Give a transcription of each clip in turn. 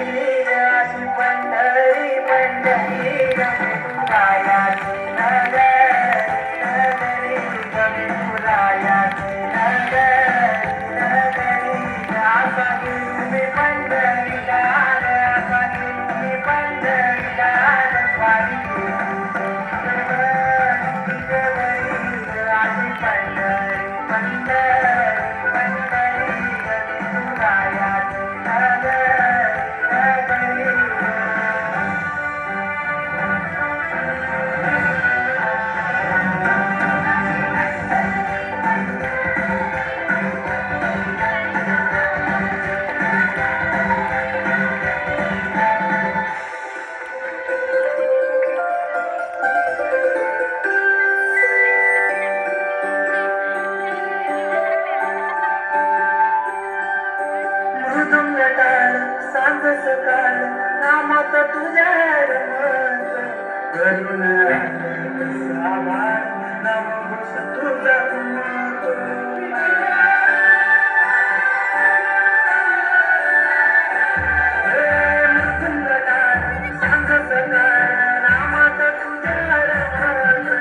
अशी पंढरी पंढरी रमे तुरायाची नगरी रमे तुरायाची नगरी असा तुम्ही पंढरीला असा तुम्ही पंढरीला स्वारी अशी पंढरी पंढरी पंढरी रमे तुरायाची नगरी सांग सकाळ नामात तुझ्या करुण नाम तुझा सांग सकाळ नामात तुझ्या करुण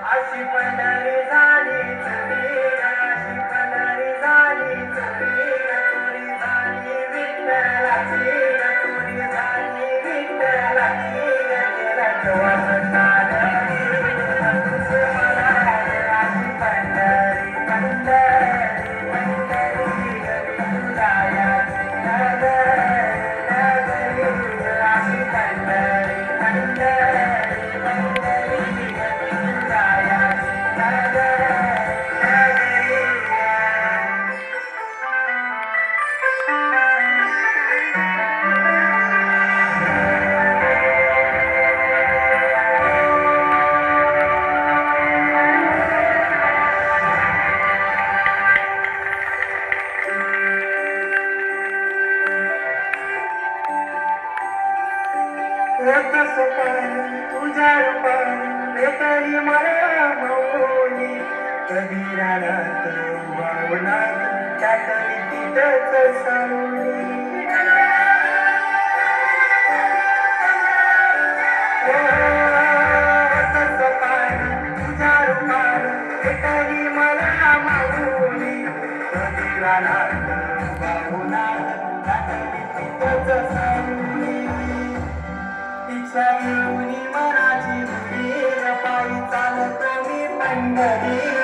अशी पंढरी झाली चुरी अशी पंढरी झाली चुरी चुरी झाली विठ्ठलाची चुरी झाली विठ्ठलाची अशी पंढरी पंढरी पंढरी तुरायाची नगरी अशी पंढरी पंढरी पंढरी तुझ्या रूपाने भेटली मला मौनी कधी रानात वावनात त्यातली तिथंच सावली तुझ्या रूपाने भेटली मला मौनी कधी रानात वावनात त्यातली तिथंच सावली इच्छा येऊनी मनाची पायी चालतो मी पंढरी